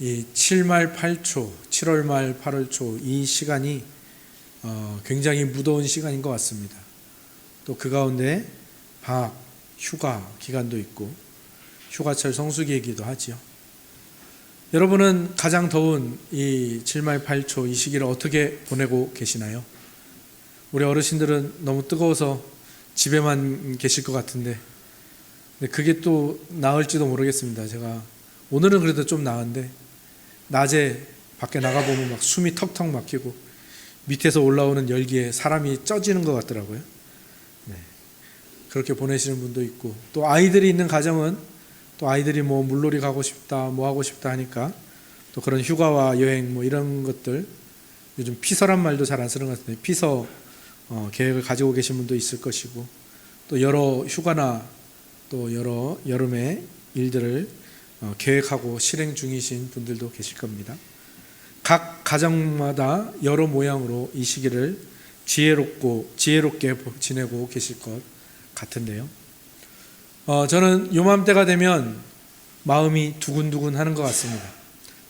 이 7말 8초, 7월 말 8월 초 이 시간이 굉장히 무더운 시간인 것 같습니다. 또 그 가운데 방학, 휴가 기간도 있고 휴가철 성수기이기도 하지요. 여러분은 가장 더운 이 7말 8초 이 시기를 어떻게 보내고 계시나요? 우리 어르신들은 너무 뜨거워서 집에만 계실 것 같은데 그게 또 나을지도 모르겠습니다. 제가 오늘은 그래도 좀 나은데 낮에 밖에 나가보면 막 숨이 턱턱 막히고 밑에서 올라오는 열기에 사람이 쪄지는 것 같더라고요. 네. 그렇게 보내시는 분도 있고, 또 아이들이 있는 가정은 또 아이들이 뭐 물놀이 가고 싶다 뭐 하고 싶다 하니까 또 그런 휴가와 여행 뭐 이런 것들, 요즘 피서란 말도 잘 안 쓰는 것 같은데 피서 계획을 가지고 계신 분도 있을 것이고, 또 여러 휴가나 또 여러 여름의 일들을 계획하고 실행 중이신 분들도 계실 겁니다. 각 가정마다 여러 모양으로 이 시기를 지혜롭게 지내고 계실 것 같은데요. 저는 요맘때가 되면 마음이 두근두근 하는 것 같습니다.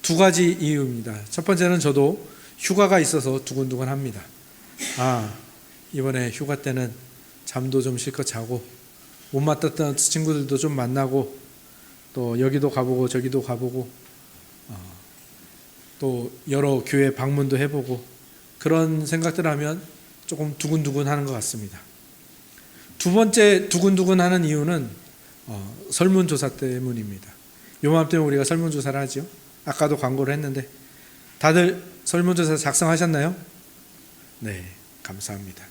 두 가지 이유입니다. 첫 번째는 저도 휴가가 있어서 두근두근 합니다. 이번에 휴가 때는 잠도 좀 실컷 자고 못 만났던 친구들도 좀 만나고 또 여기도 가보고 저기도 가보고 또 여러 교회 방문도 해보고 그런 생각들 하면 조금 두근두근 하는 것 같습니다. 두 번째 두근두근 하는 이유는 설문조사 때문입니다. 요맘때면 우리가 설문조사를 하죠. 아까도 광고를 했는데 다들 설문조사 작성하셨나요? 네, 감사합니다.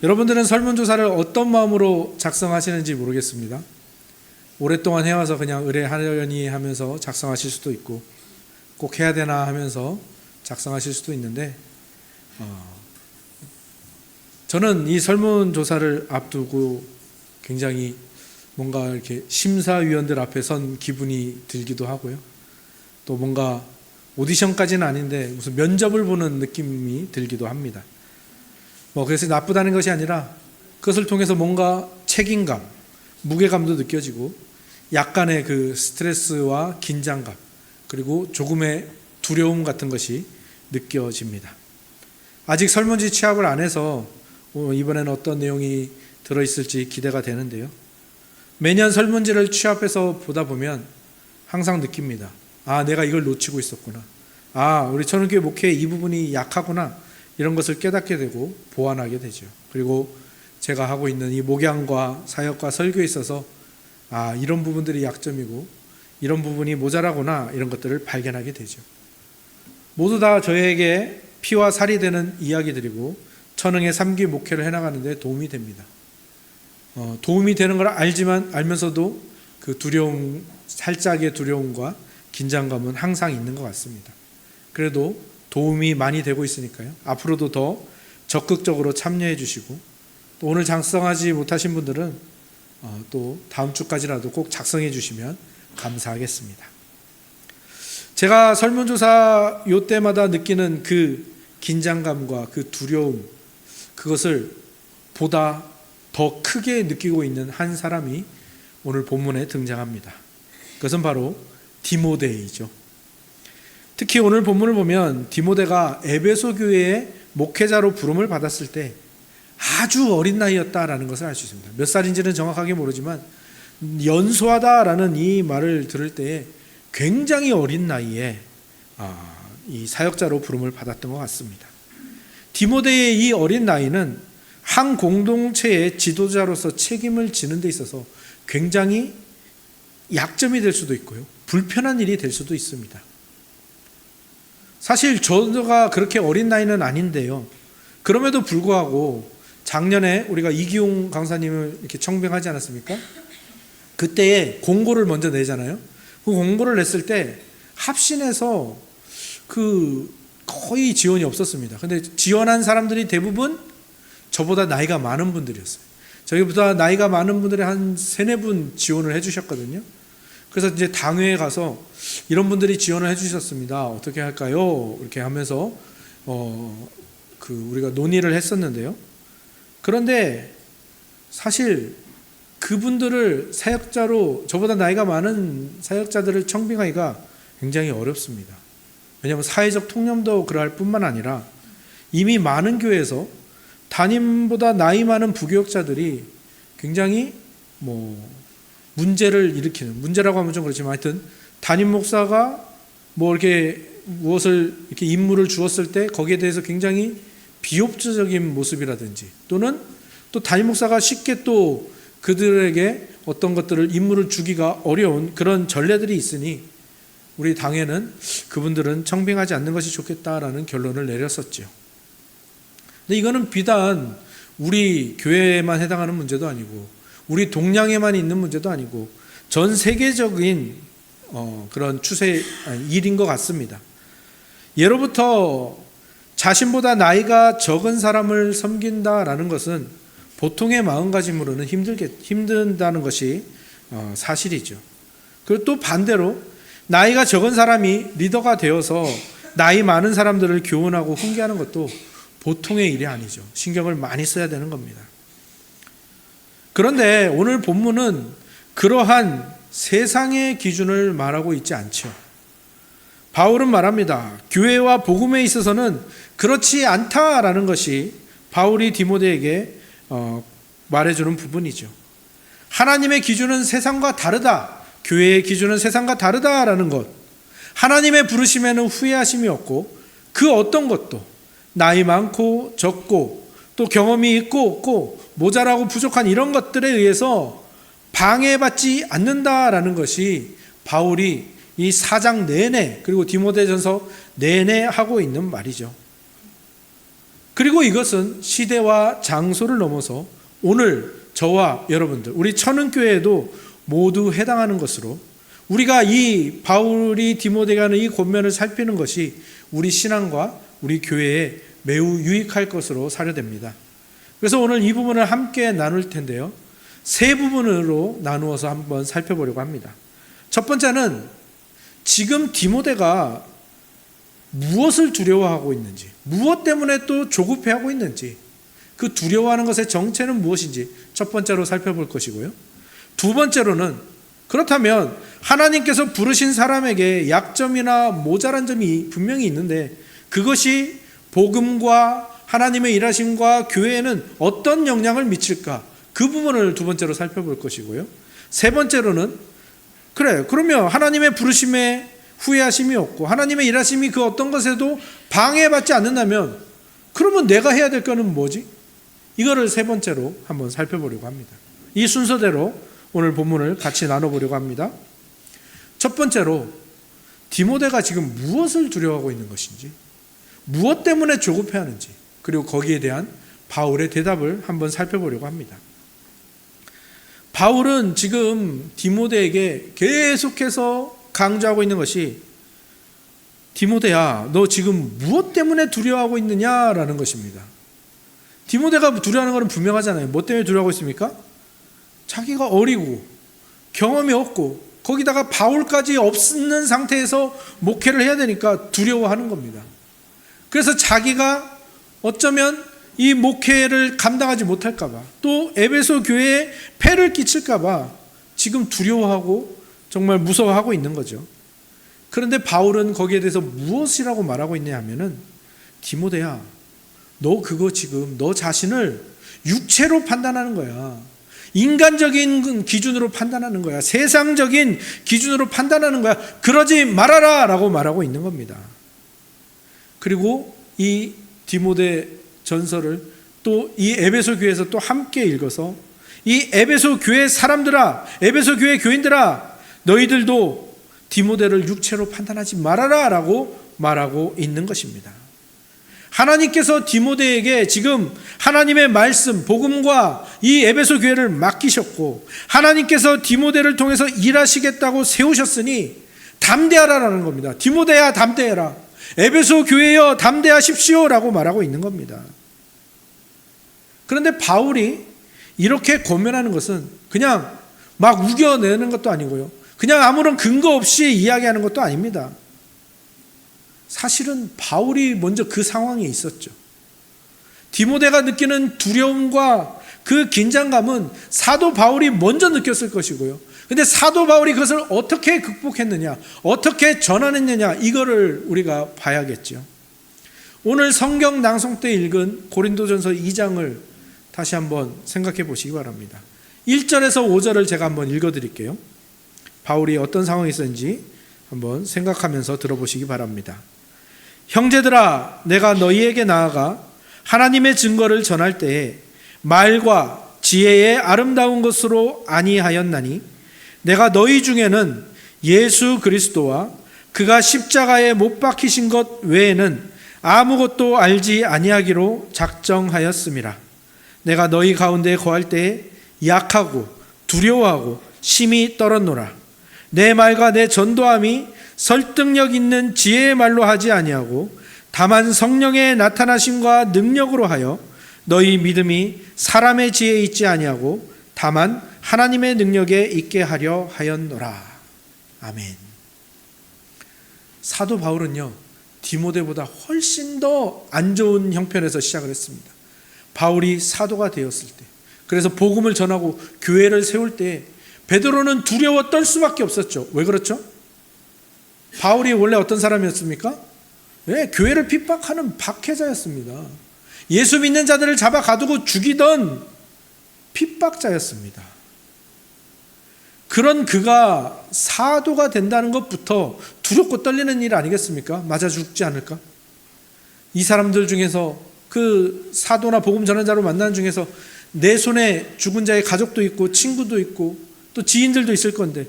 여러분들은 설문조사를 어떤 마음으로 작성하시는지 모르겠습니다. 오랫동안 해와서 그냥 의뢰하려니 하면서 작성하실 수도 있고 꼭 해야 되나 하면서 작성하실 수도 있는데 저는 이 설문조사를 앞두고 굉장히 뭔가 이렇게 심사위원들 앞에 선 기분이 들기도 하고요. 또 뭔가 오디션까지는 아닌데 무슨 면접을 보는 느낌이 들기도 합니다. 그래서 나쁘다는 것이 아니라 그것을 통해서 뭔가 책임감, 무게감도 느껴지고 약간의 그 스트레스와 긴장감 그리고 조금의 두려움 같은 것이 느껴집니다. 아직 설문지 취합을 안 해서 이번에는 어떤 내용이 들어있을지 기대가 되는데요. 매년 설문지를 취합해서 보다 보면 항상 느낍니다. 내가 이걸 놓치고 있었구나. 우리 천은교회 목회의 이 부분이 약하구나. 이런 것을 깨닫게 되고 보완하게 되죠. 그리고 제가 하고 있는 이 목양과 사역과 설교에 있어서 이런 부분들이 약점이고 이런 부분이 모자라구나, 이런 것들을 발견하게 되죠. 모두 다 저에게 피와 살이 되는 이야기들이고 천흥의 3기 목회를 해나가는데 도움이 됩니다. 도움이 되는 걸 알면서도 그 두려움, 살짝의 두려움과 긴장감은 항상 있는 것 같습니다. 그래도 도움이 많이 되고 있으니까요. 앞으로도 더 적극적으로 참여해 주시고, 또 오늘 작성하지 못하신 분들은 또 다음 주까지라도 꼭 작성해 주시면 감사하겠습니다. 제가 설문조사 요때마다 느끼는 그 긴장감과 그 두려움, 그것을 보다 더 크게 느끼고 있는 한 사람이 오늘 본문에 등장합니다. 그것은 바로 디모데이죠. 특히 오늘 본문을 보면 디모데가 에베소 교회의 목회자로 부름을 받았을 때 아주 어린 나이였다라는 것을 알 수 있습니다. 몇 살인지는 정확하게 모르지만 연소하다라는 이 말을 들을 때에 굉장히 어린 나이에 이 사역자로 부름을 받았던 것 같습니다. 디모데의 이 어린 나이는 한 공동체의 지도자로서 책임을 지는 데 있어서 굉장히 약점이 될 수도 있고요. 불편한 일이 될 수도 있습니다. 사실 저가 그렇게 어린 나이는 아닌데요. 그럼에도 불구하고 작년에 우리가 이기용 강사님을 이렇게 청빙하지 않았습니까? 그때에 공고를 먼저 내잖아요. 그 공고를 냈을 때 합신해서 거의 지원이 없었습니다. 근데 지원한 사람들이 대부분 저보다 나이가 많은 분들이었어요. 저희보다 나이가 많은 분들이 한 3-4분 지원을 해주셨거든요. 그래서 이제 당회에 가서 이런 분들이 지원을 해주셨습니다. 어떻게 할까요? 이렇게 하면서 우리가 논의를 했었는데요. 그런데 사실 그분들을 사역자로, 저보다 나이가 많은 사역자들을 청빙하기가 굉장히 어렵습니다. 왜냐하면 사회적 통념도 그러할 뿐만 아니라 이미 많은 교회에서 담임보다 나이 많은 부교역자들이 굉장히 문제를 일으키는, 문제라고 하면 좀 그렇지만 하여튼 담임 목사가 이렇게 무엇을 이렇게 임무를 주었을 때 거기에 대해서 굉장히 비협조적인 모습이라든지, 또는 또 담임 목사가 쉽게 또 그들에게 어떤 것들을 임무를 주기가 어려운 그런 전례들이 있으니 우리 당에는 그분들은 청빙하지 않는 것이 좋겠다라는 결론을 내렸었죠. 근데 이거는 비단 우리 교회에만 해당하는 문제도 아니고 우리 동양에만 있는 문제도 아니고 전 세계적인 그런 일인 것 같습니다. 예로부터 자신보다 나이가 적은 사람을 섬긴다라는 것은 보통의 마음가짐으로는 힘든다는 것이 사실이죠. 그리고 또 반대로 나이가 적은 사람이 리더가 되어서 나이 많은 사람들을 교훈하고 훈계하는 것도 보통의 일이 아니죠. 신경을 많이 써야 되는 겁니다. 그런데 오늘 본문은 그러한 세상의 기준을 말하고 있지 않죠. 바울은 말합니다. 교회와 복음에 있어서는 그렇지 않다라는 것이 바울이 디모데에게 말해주는 부분이죠. 하나님의 기준은 세상과 다르다. 교회의 기준은 세상과 다르다라는 것. 하나님의 부르심에는 후회하심이 없고 그 어떤 것도 나이 많고 적고 또 경험이 있고 없고 모자라고 부족한 이런 것들에 의해서 방해받지 않는다라는 것이 바울이 이 4장 내내 그리고 디모데전서 내내 하고 있는 말이죠. 그리고 이것은 시대와 장소를 넘어서 오늘 저와 여러분들, 우리 천은교회에도 모두 해당하는 것으로 우리가 이 바울이 디모데에게 하는 이 권면을 살피는 것이 우리 신앙과 우리 교회에 매우 유익할 것으로 사료됩니다. 그래서 오늘 이 부분을 함께 나눌 텐데요. 세 부분으로 나누어서 한번 살펴보려고 합니다. 첫 번째는 지금 디모데가 무엇을 두려워하고 있는지, 무엇 때문에 또 조급해하고 있는지, 그 두려워하는 것의 정체는 무엇인지 첫 번째로 살펴볼 것이고요. 두 번째로는 그렇다면 하나님께서 부르신 사람에게 약점이나 모자란 점이 분명히 있는데 그것이 복음과 하나님의 일하심과 교회에는 어떤 영향을 미칠까, 그 부분을 두 번째로 살펴볼 것이고요. 세 번째로는 그러면 하나님의 부르심에 후회하심이 없고 하나님의 일하심이 그 어떤 것에도 방해받지 않는다면 그러면 내가 해야 될 거는 뭐지? 이거를 세 번째로 한번 살펴보려고 합니다. 이 순서대로 오늘 본문을 같이 나눠보려고 합니다. 첫 번째로 디모데가 지금 무엇을 두려워하고 있는 것인지, 무엇 때문에 조급해하는지, 그리고 거기에 대한 바울의 대답을 한번 살펴보려고 합니다. 바울은 지금 디모데에게 계속해서 강조하고 있는 것이 디모데야, 너 지금 무엇 때문에 두려워하고 있느냐라는 것입니다. 디모데가 두려워하는 것은 분명하잖아요. 뭐 때문에 두려워하고 있습니까? 자기가 어리고 경험이 없고 거기다가 바울까지 없는 상태에서 목회를 해야 되니까 두려워하는 겁니다. 그래서 자기가 어쩌면 이 목회를 감당하지 못할까 봐, 또 에베소 교회에 폐를 끼칠까 봐 지금 두려워하고 정말 무서워하고 있는 거죠. 그런데 바울은 거기에 대해서 무엇이라고 말하고 있냐 하면은, 디모데야, 너 그거 지금 너 자신을 육체로 판단하는 거야. 인간적인 기준으로 판단하는 거야. 세상적인 기준으로 판단하는 거야. 그러지 말아라 라고 말하고 있는 겁니다. 그리고 이 디모데 전서를 또 이 에베소 교회에서 또 함께 읽어서 이 에베소 교회 사람들아, 에베소 교회 교인들아, 너희들도 디모데를 육체로 판단하지 말아라 라고 말하고 있는 것입니다. 하나님께서 디모데에게 지금 하나님의 말씀, 복음과 이 에베소 교회를 맡기셨고 하나님께서 디모데를 통해서 일하시겠다고 세우셨으니 담대하라라는 겁니다. 디모데야 담대해라. 에베소 교회여 담대하십시오 라고 말하고 있는 겁니다. 그런데 바울이 이렇게 권면하는 것은 그냥 막 우겨내는 것도 아니고요. 그냥 아무런 근거 없이 이야기하는 것도 아닙니다. 사실은 바울이 먼저 그 상황에 있었죠. 디모데가 느끼는 두려움과 그 긴장감은 사도 바울이 먼저 느꼈을 것이고요. 근데 사도 바울이 그것을 어떻게 극복했느냐, 어떻게 전환했느냐, 이거를 우리가 봐야겠죠. 오늘 성경 낭송 때 읽은 고린도전서 2장을 다시 한번 생각해 보시기 바랍니다. 1절에서 5절을 제가 한번 읽어 드릴게요. 바울이 어떤 상황이 있었는지 한번 생각하면서 들어보시기 바랍니다. 형제들아, 내가 너희에게 나아가 하나님의 증거를 전할 때에 말과 지혜의 아름다운 것으로 아니하였나니 내가 너희 중에는 예수 그리스도와 그가 십자가에 못 박히신 것 외에는 아무것도 알지 아니하기로 작정하였음이라. 내가 너희 가운데 거할 때에 약하고 두려워하고 심히 떨었노라. 내 말과 내 전도함이 설득력 있는 지혜의 말로 하지 아니하고 다만 성령의 나타나심과 능력으로 하여 너희 믿음이 사람의 지혜에 있지 아니하고 다만 하나님의 능력에 있게 하려 하였노라. 아멘. 사도 바울은요, 디모데보다 훨씬 더 안 좋은 형편에서 시작을 했습니다. 바울이 사도가 되었을 때, 그래서 복음을 전하고 교회를 세울 때 베드로는 두려워 떨 수밖에 없었죠. 왜 그렇죠? 바울이 원래 어떤 사람이었습니까? 네, 교회를 핍박하는 박해자였습니다. 예수 믿는 자들을 잡아 가두고 죽이던 핍박자였습니다. 그런 그가 사도가 된다는 것부터 두렵고 떨리는 일 아니겠습니까? 맞아 죽지 않을까? 이 사람들 중에서, 그 사도나 복음 전환자로 만나는 중에서 내 손에 죽은 자의 가족도 있고 친구도 있고 또 지인들도 있을 건데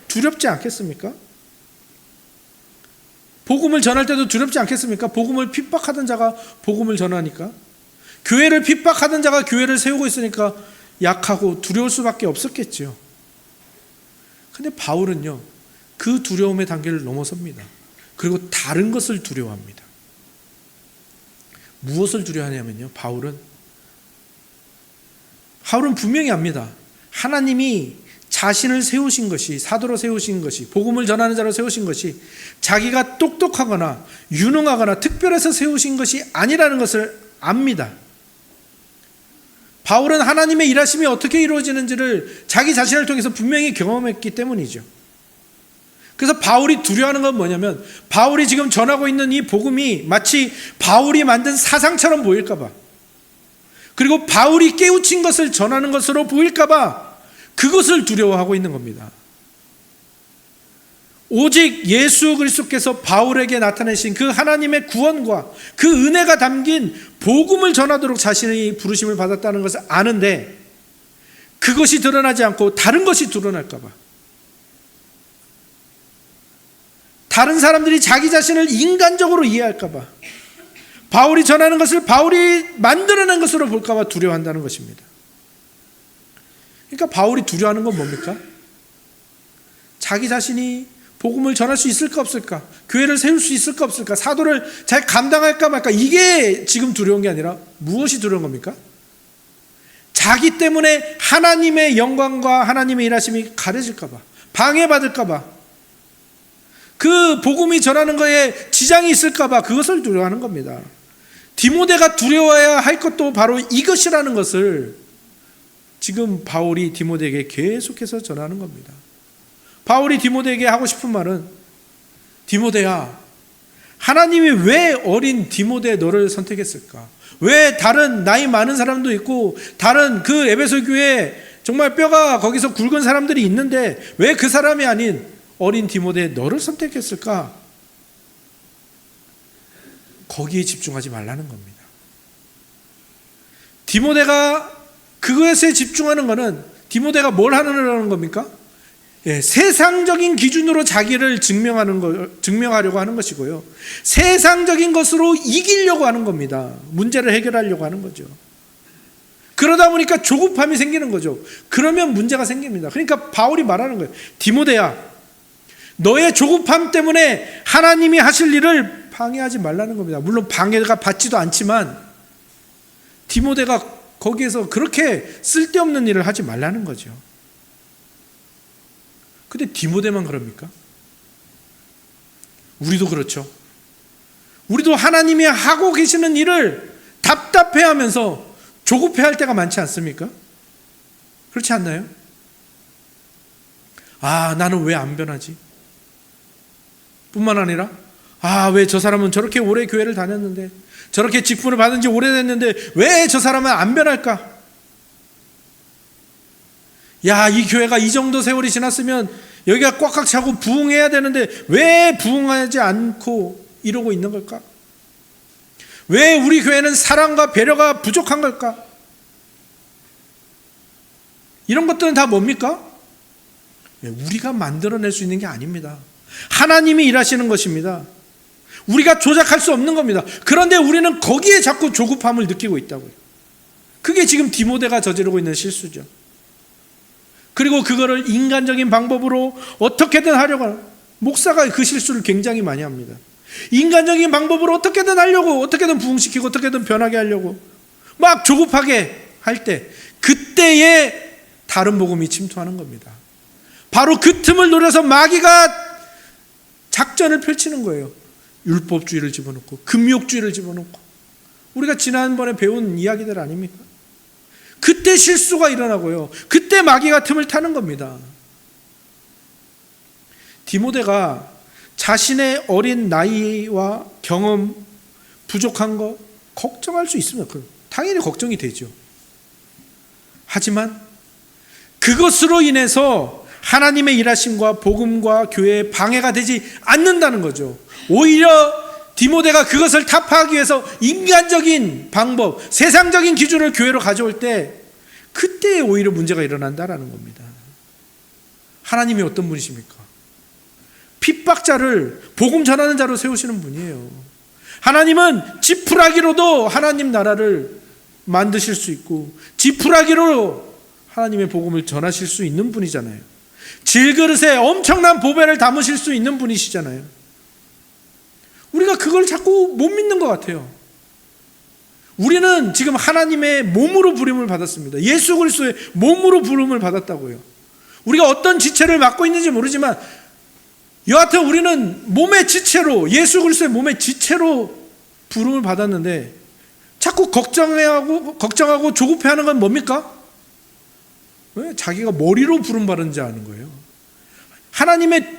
두렵지 않겠습니까? 복음을 전할 때도 두렵지 않겠습니까? 복음을 핍박하던 자가 복음을 전하니까, 교회를 핍박하던 자가 교회를 세우고 있으니까 약하고 두려울 수밖에 없었겠죠. 근데 바울은요, 그 두려움의 단계를 넘어섭니다. 그리고 다른 것을 두려워합니다. 무엇을 두려워하냐면요, 바울은 분명히 압니다. 하나님이 자신을 세우신 것이, 사도로 세우신 것이, 복음을 전하는 자로 세우신 것이 자기가 똑똑하거나 유능하거나 특별해서 세우신 것이 아니라는 것을 압니다. 바울은 하나님의 일하심이 어떻게 이루어지는지를 자기 자신을 통해서 분명히 경험했기 때문이죠. 그래서 바울이 두려워하는 건 뭐냐면, 바울이 지금 전하고 있는 이 복음이 마치 바울이 만든 사상처럼 보일까 봐, 그리고 바울이 깨우친 것을 전하는 것으로 보일까 봐 그것을 두려워하고 있는 겁니다. 오직 예수 그리스도께서 바울에게 나타내신 그 하나님의 구원과 그 은혜가 담긴 복음을 전하도록 자신의 부르심을 받았다는 것을 아는데, 그것이 드러나지 않고 다른 것이 드러날까 봐, 다른 사람들이 자기 자신을 인간적으로 이해할까 봐, 바울이 전하는 것을 바울이 만들어낸 것으로 볼까 봐 두려워한다는 것입니다. 그러니까 바울이 두려워하는 건 뭡니까? 자기 자신이 복음을 전할 수 있을까 없을까, 교회를 세울 수 있을까 없을까, 사도를 잘 감당할까 말까, 이게 지금 두려운 게 아니라 무엇이 두려운 겁니까? 자기 때문에 하나님의 영광과 하나님의 일하심이 가려질까 봐, 방해받을까 봐, 그 복음이 전하는 거에 지장이 있을까 봐 그것을 두려워하는 겁니다. 디모데가 두려워해야 할 것도 바로 이것이라는 것을 지금 바울이 디모데에게 계속해서 전하는 겁니다. 바울이 디모데에게 하고 싶은 말은, 디모데야, 하나님이 왜 어린 디모데 너를 선택했을까? 왜 다른 나이 많은 사람도 있고 다른 그 에베소 교회에 정말 뼈가 거기서 굵은 사람들이 있는데 왜 그 사람이 아닌 어린 디모데 너를 선택했을까? 거기에 집중하지 말라는 겁니다. 디모데가 그것에 집중하는 것은, 디모데가 뭘 하는 겁니까? 세상적인 기준으로 자기를 증명하려고 하는 것이고요, 세상적인 것으로 이기려고 하는 겁니다. 문제를 해결하려고 하는 거죠. 그러다 보니까 조급함이 생기는 거죠. 그러면 문제가 생깁니다. 그러니까 바울이 말하는 거예요. 디모데야, 너의 조급함 때문에 하나님이 하실 일을 방해하지 말라는 겁니다. 물론 방해가 받지도 않지만 디모데가 거기에서 그렇게 쓸데없는 일을 하지 말라는 거죠. 근데 디모데만 그럽니까? 우리도 그렇죠. 우리도 하나님이 하고 계시는 일을 답답해하면서 조급해할 때가 많지 않습니까? 그렇지 않나요? 아, 나는 왜 안 변하지? 뿐만 아니라 왜 저 사람은 저렇게 오래 교회를 다녔는데, 저렇게 직분을 받은 지 오래됐는데 왜 저 사람은 안 변할까? 야, 이 교회가 이 정도 세월이 지났으면 여기가 꽉꽉 차고 부흥해야 되는데 왜 부흥하지 않고 이러고 있는 걸까? 왜 우리 교회는 사랑과 배려가 부족한 걸까? 이런 것들은 다 뭡니까? 우리가 만들어낼 수 있는 게 아닙니다. 하나님이 일하시는 것입니다. 우리가 조작할 수 없는 겁니다. 그런데 우리는 거기에 자꾸 조급함을 느끼고 있다고요. 그게 지금 디모데가 저지르고 있는 실수죠. 그리고 그거를 인간적인 방법으로 어떻게든 하려고 하는, 목사가 그 실수를 굉장히 많이 합니다. 인간적인 방법으로 어떻게든 하려고, 어떻게든 부흥시키고 어떻게든 변하게 하려고 막 조급하게 할 때, 그때에 다른 복음이 침투하는 겁니다. 바로 그 틈을 노려서 마귀가 작전을 펼치는 거예요. 율법주의를 집어넣고 금욕주의를 집어넣고, 우리가 지난번에 배운 이야기들 아닙니까? 그때 실수가 일어나고요, 그때 마귀가 틈을 타는 겁니다. 디모데가 자신의 어린 나이와 경험 부족한 거 걱정할 수 있습니다. 당연히 걱정이 되죠. 하지만 그것으로 인해서 하나님의 일하심과 복음과 교회에 방해가 되지 않는다는 거죠. 오히려 디모데가 그것을 타파하기 위해서 인간적인 방법, 세상적인 기준을 교회로 가져올 때, 그때에 오히려 문제가 일어난다라는 겁니다. 하나님이 어떤 분이십니까? 핍박자를 복음 전하는 자로 세우시는 분이에요. 하나님은 지푸라기로도 하나님 나라를 만드실 수 있고, 지푸라기로 하나님의 복음을 전하실 수 있는 분이잖아요. 질그릇에 엄청난 보배를 담으실 수 있는 분이시잖아요. 우리가 그걸 자꾸 못 믿는 것 같아요. 우리는 지금 하나님의 몸으로 부름을 받았습니다. 예수 그리스도의 몸으로 부름을 받았다고요. 우리가 어떤 지체를 맡고 있는지 모르지만 여하튼 우리는 몸의 지체로, 예수 그리스도의 몸의 지체로 부름을 받았는데, 자꾸 걱정하고 조급해하는 건 뭡니까? 왜? 자기가 머리로 부름 받은 자 아는 거예요. 하나님의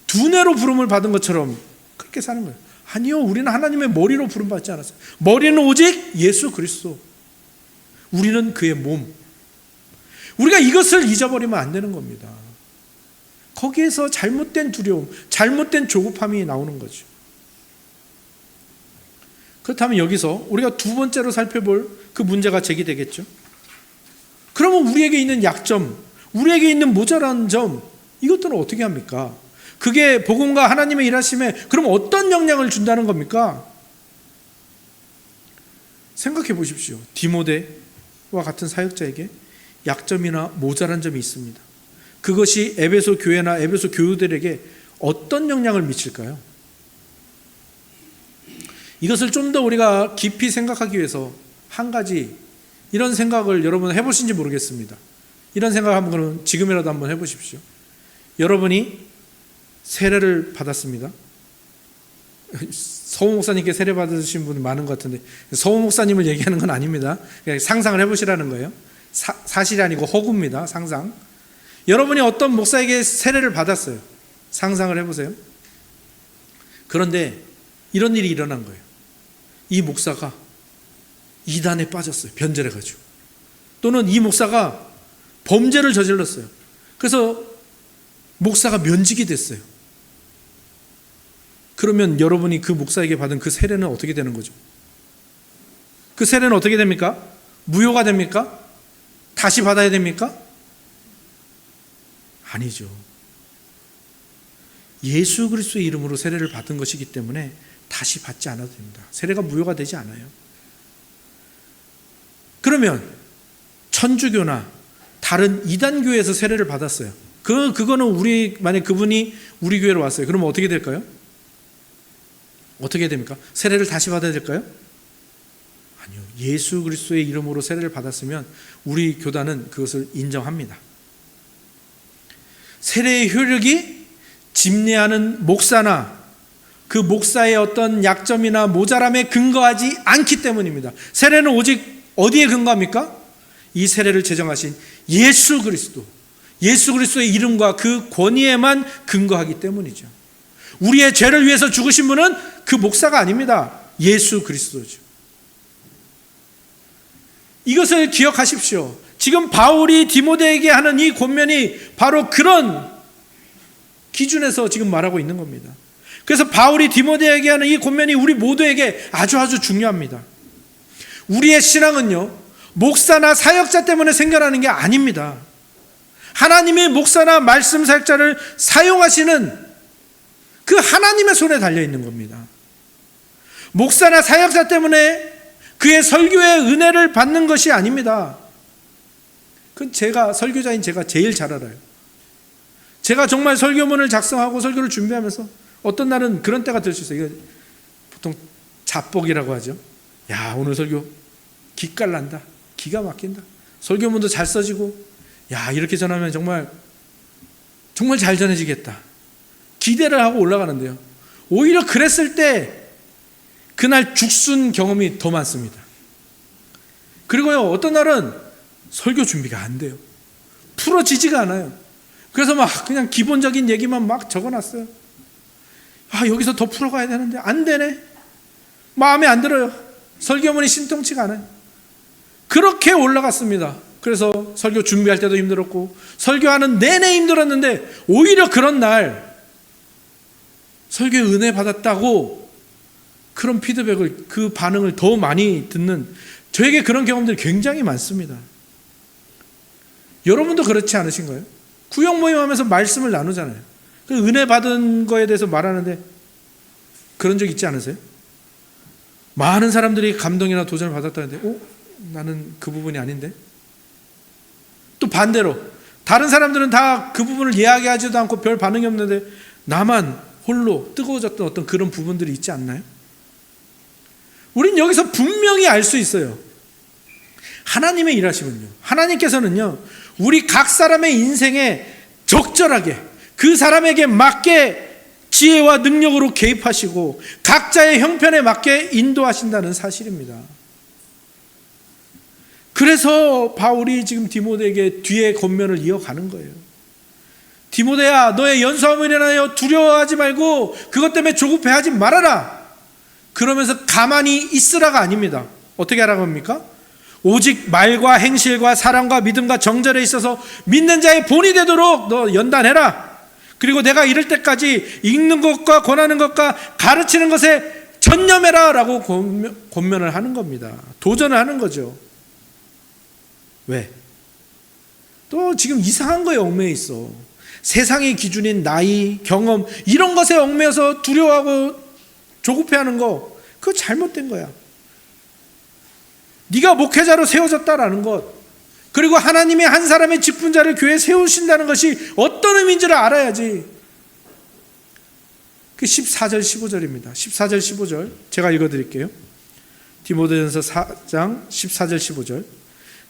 두뇌로 부름을 받은 것처럼 그렇게 사는 거예요. 아니요, 우리는 하나님의 머리로 부름 받지 않았어요. 머리는 오직 예수 그리스도, 우리는 그의 몸. 우리가 이것을 잊어버리면 안 되는 겁니다. 거기에서 잘못된 두려움, 잘못된 조급함이 나오는 거죠. 그렇다면 여기서 우리가 두 번째로 살펴볼 그 문제가 제기되겠죠. 그러면 우리에게 있는 약점, 우리에게 있는 모자란 점, 이것들은 어떻게 합니까? 그게 복음과 하나님의 일하심에 그럼 어떤 영향을 준다는 겁니까? 생각해 보십시오. 디모데와 같은 사역자에게 약점이나 모자란 점이 있습니다. 그것이 에베소 교회나 에베소 교우들에게 어떤 영향을 미칠까요? 이것을 좀 더 우리가 깊이 생각하기 위해서 한 가지, 이런 생각을 여러분 해보신지 모르겠습니다. 이런 생각 한번 그러면 지금이라도 한번 해보십시오. 여러분이 세례를 받았습니다. 서우 목사님께 세례 받으신 분 많은 것 같은데, 서우 목사님을 얘기하는 건 아닙니다. 그냥 상상을 해보시라는 거예요. 사실이 아니고 허구입니다. 상상. 여러분이 어떤 목사에게 세례를 받았어요. 상상을 해보세요. 그런데 이런 일이 일어난 거예요. 이 목사가 이단에 빠졌어요. 변절해가지고. 또는 이 목사가 범죄를 저질렀어요. 그래서 목사가 면직이 됐어요. 그러면 여러분이 그 목사에게 받은 그 세례는 어떻게 되는 거죠? 그 세례는 어떻게 됩니까? 무효가 됩니까? 다시 받아야 됩니까? 아니죠. 예수 그리스도의 이름으로 세례를 받은 것이기 때문에 다시 받지 않아도 됩니다. 세례가 무효가 되지 않아요. 그러면 천주교나 다른 이단교회에서 세례를 받았어요. 그거는 만약 그분이 우리 교회로 왔어요. 그러면 어떻게 될까요? 어떻게 됩니까? 세례를 다시 받아야 될까요? 아니요. 예수 그리스도의 이름으로 세례를 받았으면 우리 교단은 그것을 인정합니다. 세례의 효력이 집례하는 목사나 그 목사의 어떤 약점이나 모자람에 근거하지 않기 때문입니다. 세례는 오직 어디에 근거합니까? 이 세례를 제정하신 예수 그리스도, 예수 그리스도의 이름과 그 권위에만 근거하기 때문이죠. 우리의 죄를 위해서 죽으신 분은 그 목사가 아닙니다. 예수 그리스도죠. 이것을 기억하십시오. 지금 바울이 디모데에게 하는 이 권면이 바로 그런 기준에서 지금 말하고 있는 겁니다. 그래서 바울이 디모데에게 하는 이 권면이 우리 모두에게 아주 중요합니다. 우리의 신앙은요, 목사나 사역자 때문에 생겨나는 게 아닙니다. 하나님이 목사나 말씀 사역자를 사용하시는 그 하나님의 손에 달려 있는 겁니다. 목사나 사역자 때문에 그의 설교의 은혜를 받는 것이 아닙니다. 그건 설교자인 제가 제일 잘 알아요. 제가 정말 설교문을 작성하고 설교를 준비하면서 어떤 날은 그런 때가 될 수 있어요. 이거 보통 잡복이라고 하죠. 야, 오늘 설교 기깔난다. 기가 막힌다. 설교문도 잘 써지고, 야, 이렇게 전하면 정말 잘 전해지겠다. 기대를 하고 올라가는데요. 오히려 그랬을 때 그날 죽순 경험이 더 많습니다. 그리고요, 어떤 날은 설교 준비가 안 돼요. 풀어지지가 않아요. 그래서 막 그냥 기본적인 얘기만 막 적어놨어요. 아, 여기서 더 풀어가야 되는데 안 되네. 마음에 안 들어요. 설교문이 신통치가 않아요. 그렇게 올라갔습니다. 그래서 설교 준비할 때도 힘들었고 설교하는 내내 힘들었는데 오히려 그런 날 설교에 은혜 받았다고 그런 피드백을, 그 반응을 더 많이 듣는, 저에게 그런 경험들이 굉장히 많습니다. 여러분도 그렇지 않으신가요? 구역 모임하면서 말씀을 나누잖아요. 그 은혜 받은 거에 대해서 말하는데 그런 적 있지 않으세요? 많은 사람들이 감동이나 도전을 받았다는데 나는 그 부분이 아닌데? 또 반대로 다른 사람들은 다 그 부분을 이야기하지도 않고 별 반응이 없는데 나만 홀로 뜨거워졌던 어떤 그런 부분들이 있지 않나요? 우린 여기서 분명히 알 수 있어요. 하나님의 일하심은요, 하나님께서는요, 우리 각 사람의 인생에 적절하게 그 사람에게 맞게 지혜와 능력으로 개입하시고 각자의 형편에 맞게 인도하신다는 사실입니다. 그래서 바울이 지금 디모데에게 뒤에 권면을 이어가는 거예요. 디모데야, 너의 연소함을 인하여 두려워하지 말고 그것 때문에 조급해하지 말아라. 그러면서 가만히 있으라가 아닙니다. 어떻게 하라고 합니까? 오직 말과 행실과 사랑과 믿음과 정절에 있어서 믿는 자의 본이 되도록 너 연단해라. 그리고 내가 이럴 때까지 읽는 것과 권하는 것과 가르치는 것에 전념해라 라고 권면을 하는 겁니다. 도전을 하는 거죠. 왜? 또 지금 이상한 거에 얽매여 있어. 세상의 기준인 나이, 경험, 이런 것에 얽매여서 두려워하고 조급해하는 거, 그거 잘못된 거야. 네가 목회자로 세워졌다라는 것, 그리고 하나님의 한 사람의 직분자를 교회에 세우신다는 것이 어떤 의미인지를 알아야지. 그 14절 15절입니다. 14절 15절 제가 읽어드릴게요. 디모데전서 4장 14절 15절.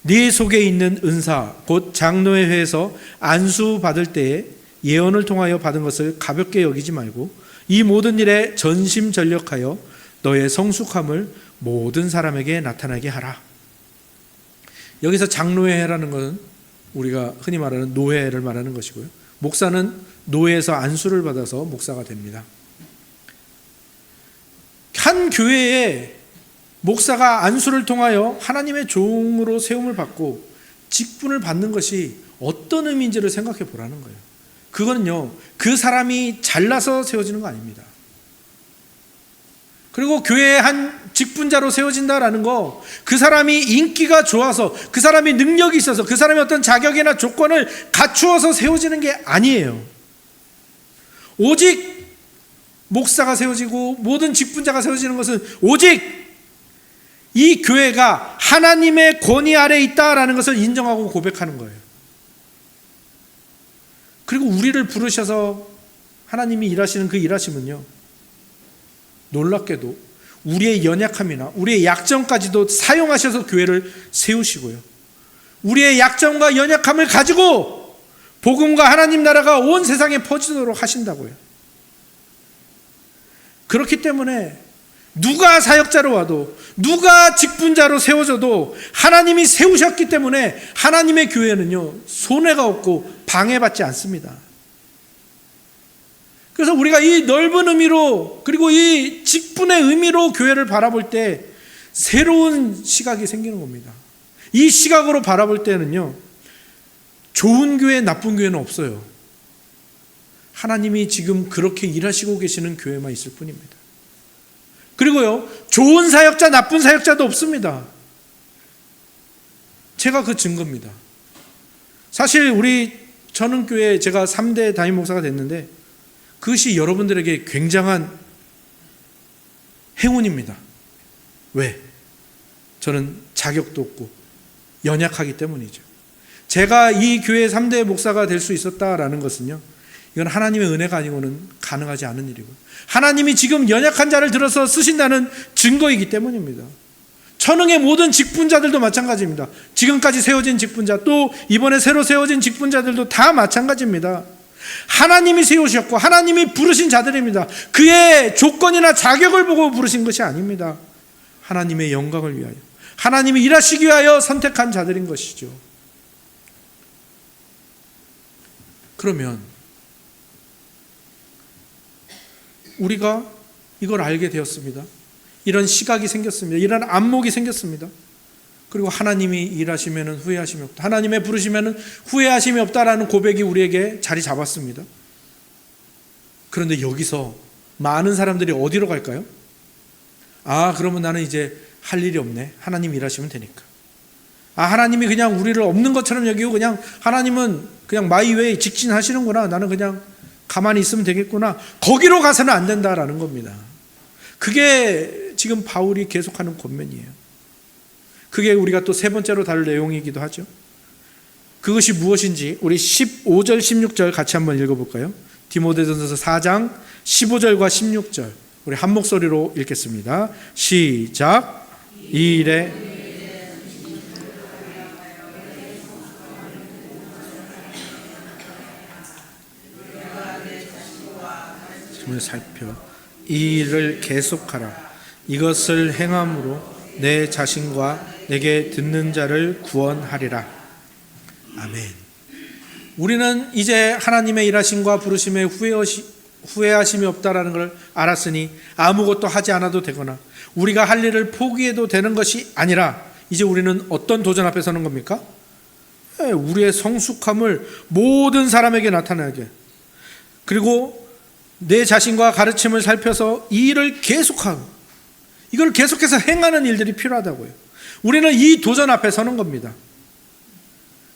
네 속에 있는 은사 곧 장로의 회에서 안수 받을 때에 예언을 통하여 받은 것을 가볍게 여기지 말고 이 모든 일에 전심전력하여 너의 성숙함을 모든 사람에게 나타나게 하라. 여기서 장로회라는 것은 우리가 흔히 말하는 노회를 말하는 것이고요. 목사는 노회에서 안수를 받아서 목사가 됩니다. 한 교회에 목사가 안수를 통하여 하나님의 종으로 세움을 받고 직분을 받는 것이 어떤 의미인지를 생각해 보라는 거예요. 그거는요, 그 사람이 잘나서 세워지는 거 아닙니다. 그리고 교회의 한 직분자로 세워진다라는 거, 그 사람이 인기가 좋아서, 그 사람이 능력이 있어서, 그 사람이 어떤 자격이나 조건을 갖추어서 세워지는 게 아니에요. 오직 목사가 세워지고 모든 직분자가 세워지는 것은 오직 이 교회가 하나님의 권위 아래에 있다라는 것을 인정하고 고백하는 거예요. 그리고 우리를 부르셔서 하나님이 일하시는 그 일하심은요, 놀랍게도 우리의 연약함이나 우리의 약점까지도 사용하셔서 교회를 세우시고요, 우리의 약점과 연약함을 가지고 복음과 하나님 나라가 온 세상에 퍼지도록 하신다고요. 그렇기 때문에 누가 사역자로 와도, 누가 직분자로 세워져도 하나님이 세우셨기 때문에 하나님의 교회는요, 손해가 없고 방해받지 않습니다. 그래서 우리가 이 넓은 의미로, 그리고 이 직분의 의미로 교회를 바라볼 때 새로운 시각이 생기는 겁니다. 이 시각으로 바라볼 때는요, 좋은 교회, 나쁜 교회는 없어요. 하나님이 지금 그렇게 일하시고 계시는 교회만 있을 뿐입니다. 그리고요, 좋은 사역자, 나쁜 사역자도 없습니다. 제가 그 증거입니다. 사실 우리 전흥교회 제가 3대 담임 목사가 됐는데 그것이 여러분들에게 굉장한 행운입니다. 왜? 저는 자격도 없고 연약하기 때문이죠. 제가 이 교회 3대 목사가 될 수 있었다라는 것은요, 이건 하나님의 은혜가 아니고는 가능하지 않은 일이고, 하나님이 지금 연약한 자를 들어서 쓰신다는 증거이기 때문입니다. 천흥의 모든 직분자들도 마찬가지입니다. 지금까지 세워진 직분자, 또 이번에 새로 세워진 직분자들도 다 마찬가지입니다. 하나님이 세우셨고 하나님이 부르신 자들입니다. 그의 조건이나 자격을 보고 부르신 것이 아닙니다. 하나님의 영광을 위하여, 하나님이 일하시기 위하여 선택한 자들인 것이죠. 그러면 우리가 이걸 알게 되었습니다. 이런 시각이 생겼습니다. 이런 안목이 생겼습니다. 그리고 하나님이 일하시면 후회하심이 없다, 하나님의 부르시면 후회하심이 없다라는 고백이 우리에게 자리 잡았습니다. 그런데 여기서 많은 사람들이 어디로 갈까요? 그러면 나는 이제 할 일이 없네, 하나님 일하시면 되니까. 하나님이 그냥 우리를 없는 것처럼 여기고, 그냥 하나님은 그냥 마이웨이 직진하시는구나, 나는 그냥 가만히 있으면 되겠구나, 거기로 가서는 안 된다라는 겁니다. 그게 지금 바울이 계속하는 권면이에요. 그게 우리가 또 세 번째로 다룰 내용이기도 하죠. 그것이 무엇인지 우리 15절 16절 같이 한번 읽어볼까요? 디모데전서 4장 15절과 16절 우리 한 목소리로 읽겠습니다. 시작. 이 일에 살펴 이 일을 계속하라. 이것을 행함으로 내 자신과 내게 듣는 자를 구원하리라. 아멘. 우리는 이제 하나님의 일하심과 부르심에 후회하심이 없다라는 걸 알았으니 아무것도 하지 않아도 되거나 우리가 할 일을 포기해도 되는 것이 아니라, 이제 우리는 어떤 도전 앞에 서는 겁니까? 우리의 성숙함을 모든 사람에게 나타내게, 그리고 내 자신과 가르침을 살펴서 이 일을 계속하고 이걸 계속해서 행하는 일들이 필요하다고요. 우리는 이 도전 앞에 서는 겁니다.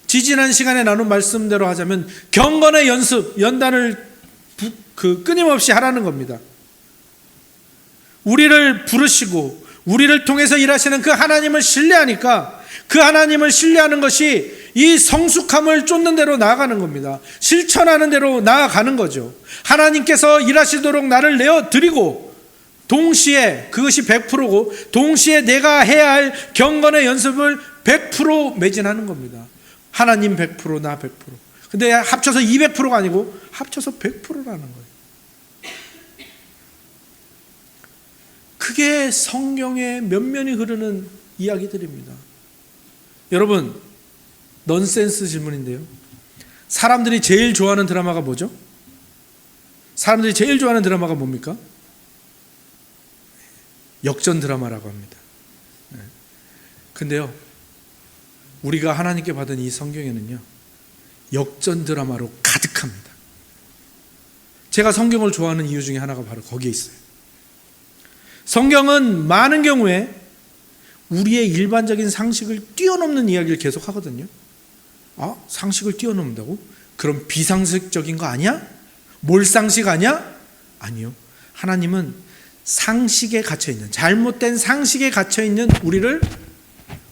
지지난 시간에 나눈 말씀대로 하자면 경건의 연습, 연단을 끊임없이 하라는 겁니다. 우리를 부르시고 우리를 통해서 일하시는 그 하나님을 신뢰하니까 그 하나님을 신뢰하는 것이 이 성숙함을 쫓는 대로 나아가는 겁니다. 실천하는 대로 나아가는 거죠. 하나님께서 일하시도록 나를 내어드리고 동시에 그것이 100%고 동시에 내가 해야 할 경건의 연습을 100% 매진하는 겁니다. 하나님 100%, 나 100%. 근데 합쳐서 200%가 아니고 합쳐서 100%라는 거예요. 그게 성경의 면면이 흐르는 이야기들입니다. 여러분, 넌센스 질문인데요, 사람들이 제일 좋아하는 드라마가 뭐죠? 사람들이 제일 좋아하는 드라마가 뭡니까? 역전 드라마라고 합니다. 근데요, 우리가 하나님께 받은 이 성경에는요, 역전 드라마로 가득합니다. 제가 성경을 좋아하는 이유 중에 하나가 바로 거기에 있어요. 성경은 많은 경우에 우리의 일반적인 상식을 뛰어넘는 이야기를 계속 하거든요. 상식을 뛰어넘는다고? 그럼 비상식적인 거 아니야? 몰상식 아니야? 아니요. 하나님은 상식에 갇혀있는, 잘못된 상식에 갇혀있는 우리를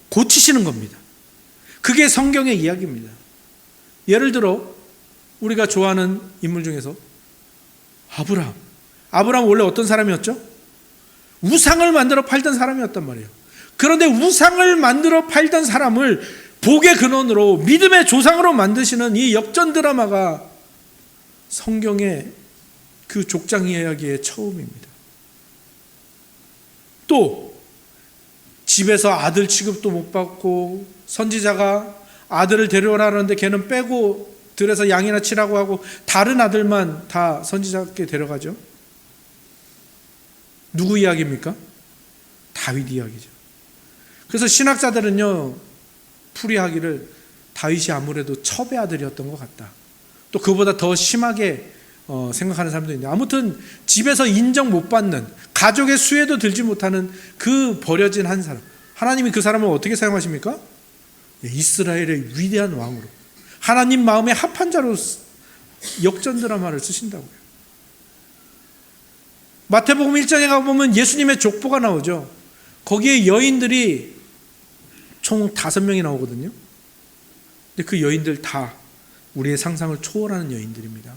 고치시는 겁니다. 그게 성경의 이야기입니다. 예를 들어 우리가 좋아하는 인물 중에서 아브라함 원래 어떤 사람이었죠? 우상을 만들어 팔던 사람이었단 말이에요. 그런데 우상을 만들어 팔던 사람을 복의 근원으로, 믿음의 조상으로 만드시는 이 역전 드라마가 성경의 그 족장 이야기의 처음입니다. 또 집에서 아들 취급도 못 받고 선지자가 아들을 데려오라 하는데 걔는 빼고 들에서 양이나 치라고 하고 다른 아들만 다 선지자께 데려가죠. 누구 이야기입니까? 다윗 이야기죠. 그래서 신학자들은요, 풀이하기를 다윗이 아무래도 첩의 아들이었던 것 같다. 또 그보다 더 심하게 생각하는 사람도 있는데, 아무튼 집에서 인정 못 받는, 가족의 수혜도 들지 못하는 그 버려진 한 사람, 하나님이 그 사람을 어떻게 사용하십니까? 이스라엘의 위대한 왕으로, 하나님 마음에 합한 자로 역전 드라마를 쓰신다고요. 마태복음 1장에 가보면 예수님의 족보가 나오죠. 거기에 여인들이 총 5명이 나오거든요. 근데 그 여인들 다 우리의 상상을 초월하는 여인들입니다.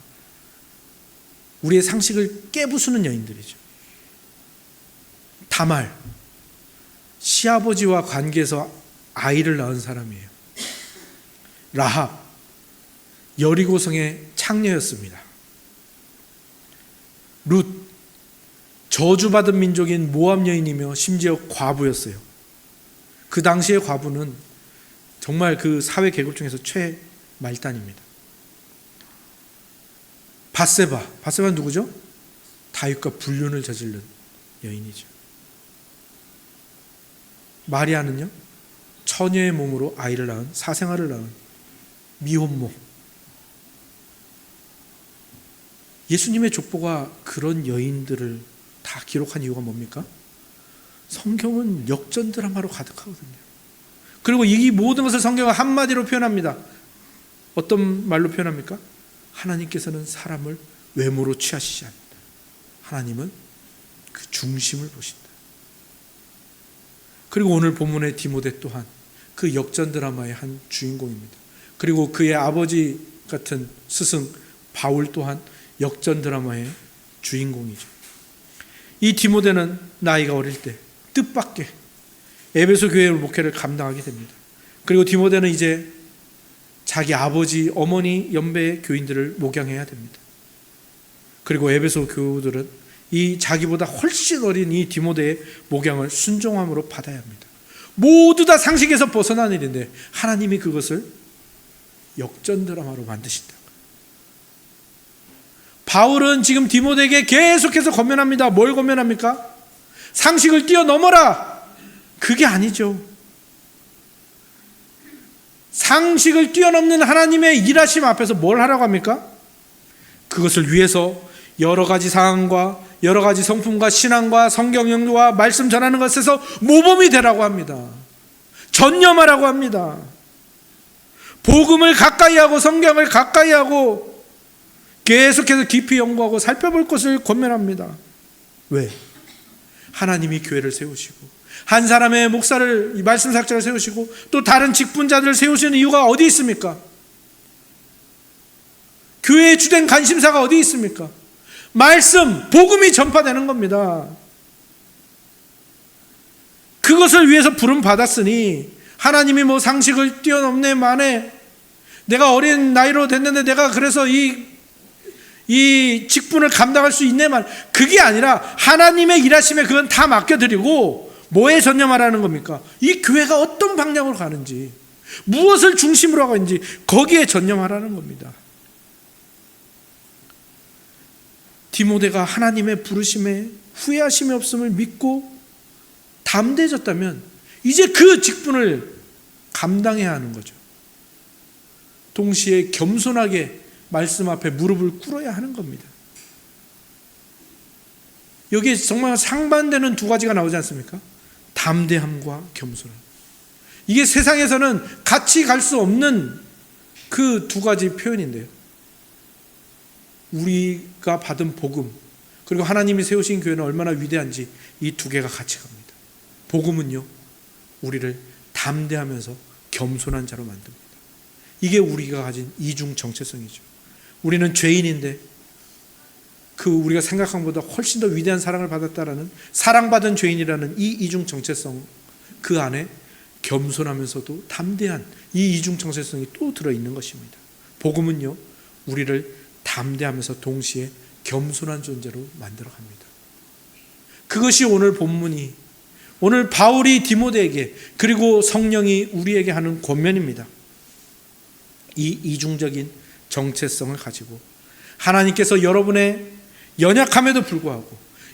우리의 상식을 깨부수는 여인들이죠. 다말, 시아버지와 관계에서 아이를 낳은 사람이에요. 라합, 여리고성의 창녀였습니다. 룻, 저주받은 민족인 모압 여인이며 심지어 과부였어요. 그 당시의 과부는 정말 그 사회 계급 중에서 최말단입니다. 바세바는 누구죠? 다윗과 불륜을 저지른 여인이죠. 마리아는요, 처녀의 몸으로 아이를 낳은, 사생아를 낳은 미혼모. 예수님의 족보가 그런 여인들을 다 기록한 이유가 뭡니까? 성경은 역전 드라마로 가득하거든요. 그리고 이 모든 것을 성경은 한마디로 표현합니다. 어떤 말로 표현합니까? 하나님께서는 사람을 외모로 취하시지 않는다. 하나님은 그 중심을 보신다. 그리고 오늘 본문의 디모데 또한 그 역전 드라마의 한 주인공입니다. 그리고 그의 아버지 같은 스승 바울 또한 역전 드라마의 주인공이죠. 이 디모데는 나이가 어릴 때 뜻밖의 에베소 교회 목회를 감당하게 됩니다. 그리고 디모데는 이제 자기 아버지, 어머니 연배의 교인들을 목양해야 됩니다. 그리고 에베소 교우들은 이 자기보다 훨씬 어린 이 디모데의 목양을 순종함으로 받아야 합니다. 모두 다 상식에서 벗어난 일인데 하나님이 그것을 역전 드라마로 만드신다. 바울은 지금 디모데에게 계속해서 권면합니다. 뭘 권면합니까? 상식을 뛰어넘어라. 그게 아니죠. 상식을 뛰어넘는 하나님의 일하심 앞에서 뭘 하라고 합니까? 그것을 위해서 여러 가지 상황과 여러 가지 성품과 신앙과 성경 연구와 말씀 전하는 것에서 모범이 되라고 합니다. 전념하라고 합니다. 복음을 가까이 하고 성경을 가까이 하고 계속해서 깊이 연구하고 살펴볼 것을 권면합니다. 왜? 하나님이 교회를 세우시고 한 사람의 목사를, 말씀 사역자를 세우시고 또 다른 직분자들을 세우시는 이유가 어디 있습니까? 교회의 주된 관심사가 어디 있습니까? 말씀, 복음이 전파되는 겁니다. 그것을 위해서 부름 받았으니 하나님이 뭐 상식을 뛰어넘네 마네, 내가 어린 나이로 됐는데 내가 그래서 이 직분을 감당할 수 있네 말, 그게 아니라 하나님의 일하심에 그건 다 맡겨드리고 뭐에 전념하라는 겁니까? 이 교회가 어떤 방향으로 가는지, 무엇을 중심으로 하고 있는지 거기에 전념하라는 겁니다. 디모데가 하나님의 부르심에 후회하심이 없음을 믿고 담대해졌다면 이제 그 직분을 감당해야 하는 거죠. 동시에 겸손하게 말씀 앞에 무릎을 꿇어야 하는 겁니다. 여기에 정말 상반되는 두 가지가 나오지 않습니까? 담대함과 겸손함. 이게 세상에서는 같이 갈 수 없는 그 두 가지 표현인데요. 우리가 받은 복음, 그리고 하나님이 세우신 교회는 얼마나 위대한지 이 두 개가 같이 갑니다. 복음은요, 우리를 담대하면서 겸손한 자로 만듭니다. 이게 우리가 가진 이중 정체성이죠. 우리는 죄인인데 그 우리가 생각한 것보다 훨씬 더 위대한 사랑을 받았다라는, 사랑받은 죄인이라는 이 이중 정체성, 그 안에 겸손하면서도 담대한 이 이중 정체성이 또 들어있는 것입니다. 복음은요, 우리를 담대하면서 동시에 겸손한 존재로 만들어갑니다. 그것이 오늘 본문이, 오늘 바울이 디모데에게 그리고 성령이 우리에게 하는 권면입니다. 이 이중적인 정체성을 가지고 하나님께서 여러분의 연약함에도 불구하고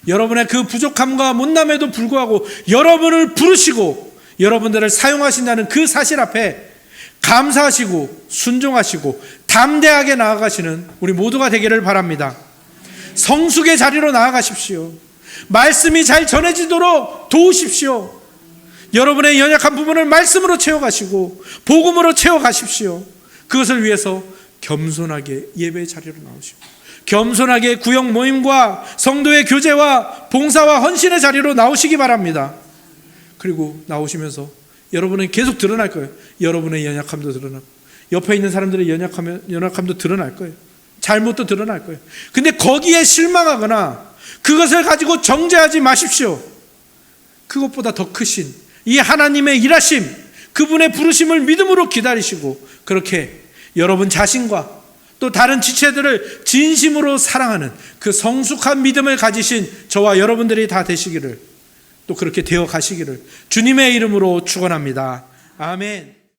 여러분의 그 부족함과 못남에도 불구하고 여러분을 부르시고 여러분들을 사용하신다는 그 사실 앞에 감사하시고 순종하시고 담대하게 나아가시는 우리 모두가 되기를 바랍니다. 성숙의 자리로 나아가십시오. 말씀이 잘 전해지도록 도우십시오. 여러분의 연약한 부분을 말씀으로 채워가시고 복음으로 채워가십시오. 그것을 위해서 겸손하게 예배의 자리로 나오시고 겸손하게 구역 모임과 성도의 교제와 봉사와 헌신의 자리로 나오시기 바랍니다. 그리고 나오시면서 여러분은 계속 드러날 거예요. 여러분의 연약함도 드러나고 옆에 있는 사람들의 연약함도 드러날 거예요. 잘못도 드러날 거예요. 근데 거기에 실망하거나 그것을 가지고 정죄하지 마십시오. 그것보다 더 크신 이 하나님의 일하심, 그분의 부르심을 믿음으로 기다리시고 그렇게 여러분 자신과 또 다른 지체들을 진심으로 사랑하는 그 성숙한 믿음을 가지신 저와 여러분들이 다 되시기를, 또 그렇게 되어 가시기를 주님의 이름으로 축원합니다. 아멘.